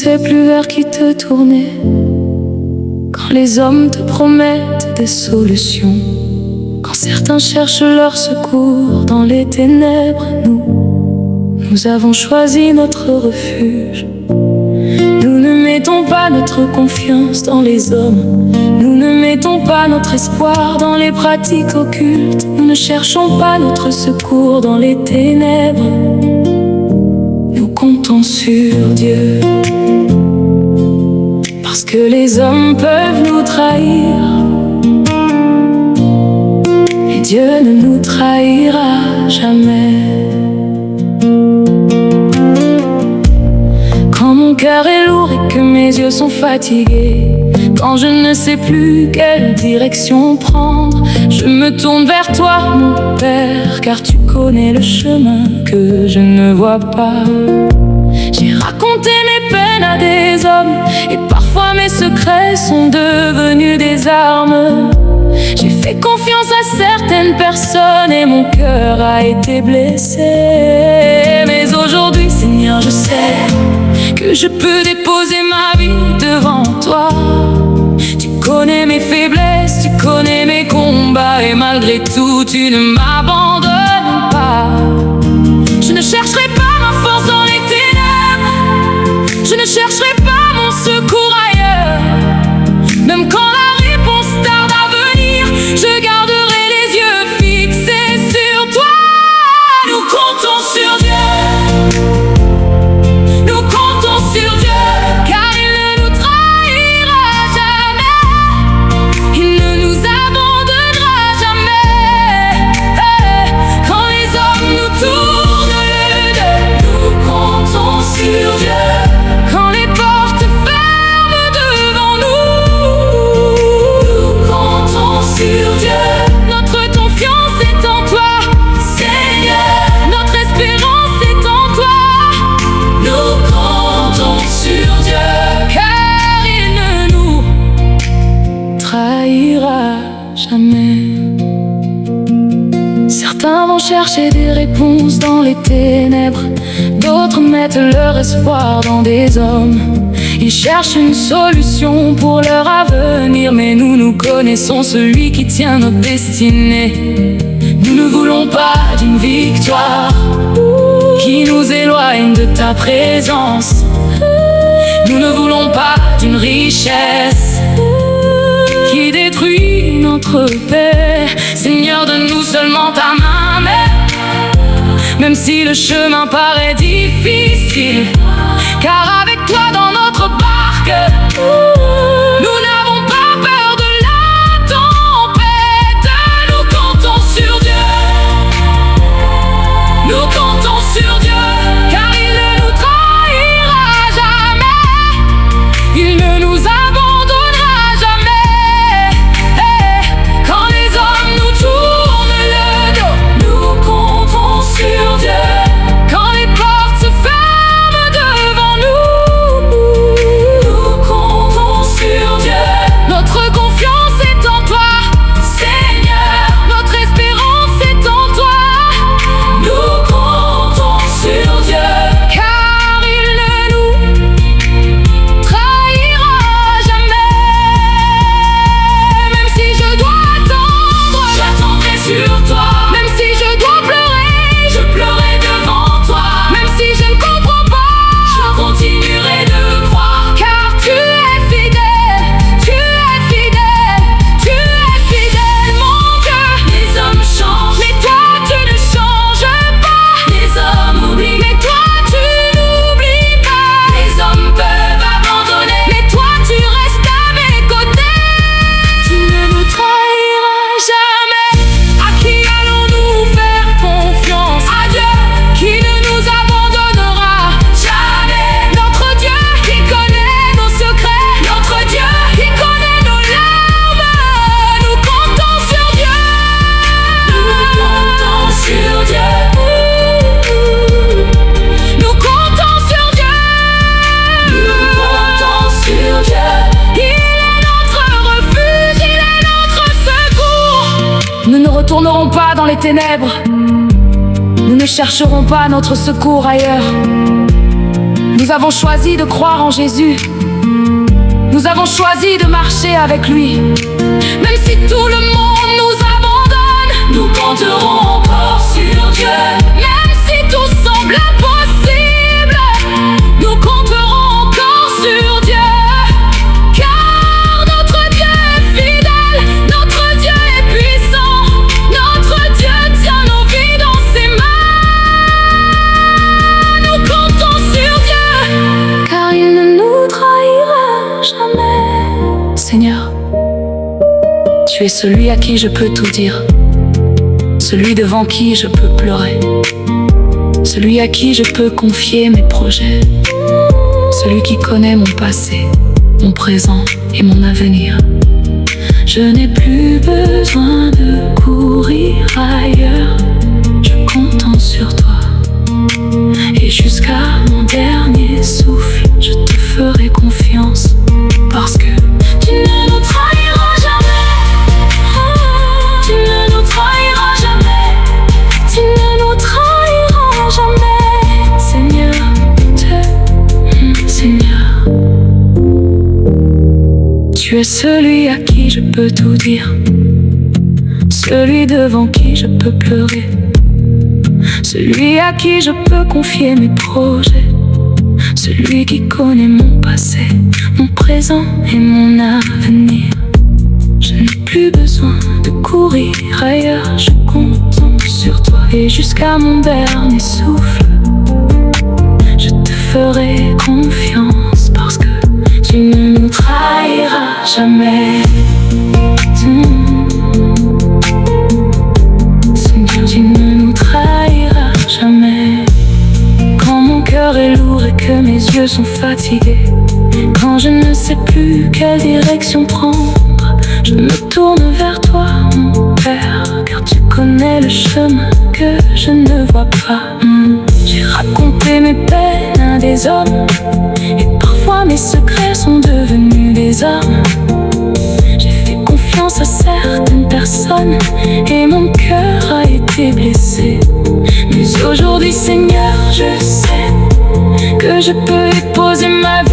sais plus vers qui te tourner. Quand les hommes te promettent des solutions, quand certains cherchent leur secours dans les ténèbres, nous avons choisi notre refuge. Nous ne mettons pas notre confiance dans les hommes. Nous ne mettons pas notre espoir dans les pratiques occultes. Nous ne cherchons pas notre secours dans les ténèbres. Nous comptons sur Dieu. Parce que les hommes peuvent nous trahir, et Dieu ne nous trahira jamais. Quand mon cœur est lourd et que mes yeux sont fatigués, quand je ne sais plus quelle direction prendre, je me tourne vers toi, mon Père, car tu connais le chemin que je ne vois pas. J'ai raconté mes peines à des hommes, et parfois mes secrets sont devenus des armes. J'ai fait confiance à certaines personnes et mon cœur a été blessé. Mais aujourd'hui, Seigneur, je sais que je peux déposer ma vie devant toi. Tu connais mes faiblesses, tu connais mes combats, et malgré tout, tu ne m'abandonnes pas. Je ne chercherai pas ma force dans les ténèbres, je ne chercherai pas mon secours ailleurs. Même quand la réponse tarde à venir, je garderai les yeux fixés sur toi. Nous comptons sur Dieu. Nous comptons sur Dieu, car il ne nous trahira jamais. Il ne nous abandonnera jamais. Quand les hommes nous tournent le dos, nous comptons sur Dieu. Quand les portes ferment devant nous, nous comptons sur Dieu. Notre confiance est en toi, Seigneur. Notre espérance est en toi. Nous comptons sur Dieu, car il ne nous trahira jamais. Certains vont chercher des réponses dans les ténèbres, d'autres mettent leur espoir dans des hommes. Ils cherchent une solution pour leur avenir, mais nous connaissons celui qui tient notre destinée. Nous ne voulons pas d'une victoire qui nous éloigne de ta présence. Nous ne voulons pas d'une richesse qui détruit notre paix. Seigneur, donne-nous seulement ta main, même si le chemin paraît difficile, car avec toi dans notre barque, nous n'avons pas peur de la tempête. Nous comptons sur Dieu. Nous comptons sur Dieu, car il ne nous trahira jamais. Il ne nous abandonnera jamais. Quand les hommes nous tournent le dos, nous comptons sur Dieu. Quand les portes se ferment devant nous, nous comptons sur Dieu. Notre confiance est en toi, Seigneur. Notre espérance est en toi. Nous comptons sur Dieu, car il ne nous trahira jamais. Même si je dois attendre, j'attendrai sur toi. Même si je dois pleurer, je pleurerai devant toi. Même si je ne comprends pas, je continuerai de croire, car tu es fidèle, tu es fidèle, tu es fidèle, mon Dieu. Les hommes changent, mais toi tu ne changes pas. Les hommes oublient, mais toi tu n'oublies pas. Les hommes peuvent abandonner, mais toi tu restes à mes côtés. Tu ne nous trahiras jamais. À qui allons-nous faire confiance? À Dieu qui ne nous abandonnera jamais. Notre Dieu qui connaît nos secrets, notre Dieu qui connaît nos larmes. Nous comptons sur Dieu. Nous comptons sur Dieu. Nous comptons sur Dieu. Nous comptons sur Dieu. Il est notre refuge, il est notre secours. Nous ne retournerons pas dans les ténèbres. Nous ne chercherons pas notre secours ailleurs. Nous avons choisi de croire en Jésus. Nous avons choisi de marcher avec lui. Même si tout le monde nous abandonne, nous compterons encore sur Dieu. Même si tout semble impossible, nous compterons encore sur Dieu. Car notre Dieu est fidèle, notre Dieu est puissant, notre Dieu tient nos vies dans ses mains. Nous comptons sur Dieu, car il ne nous trahira jamais. Seigneur, tu es celui à qui je peux tout dire, celui devant qui je peux pleurer, celui à qui je peux confier mes projets, celui qui connaît mon passé, mon présent et mon avenir. Je n'ai plus besoin de courir ailleurs, je compte sur toi. Et jusqu'à mon dernier souffle, je te ferai confiance, parce que tu ne nous trahiras jamais. Tu ne nous trahiras jamais. Tu ne nous trahiras jamais. Seigneur, Seigneur, tu es celui à qui je peux tout dire, celui devant qui je peux pleurer, celui à qui je peux confier mes projets, celui qui connaît mon passé, mon présent et mon avenir. Je n'ai plus besoin de courir ailleurs, je compte sur toi. Et jusqu'à mon dernier souffle, je te ferai confiance, parce que tu ne nous trahiras jamais. Seigneur, tu ne nous trahiras jamais. Quand mon cœur est lourd et que mes yeux sont fatigués, quand je ne sais plus quelle direction prendre, je me tourne vers toi, mon Père, car tu connais le chemin que je ne vois pas. J'ai raconté mes peines à des hommes, et parfois mes secrets sont devenus des armes. J'ai fait confiance à certaines personnes, et mon cœur a été blessé. Mais aujourd'hui, Seigneur, je sais que je peux y poser ma vie.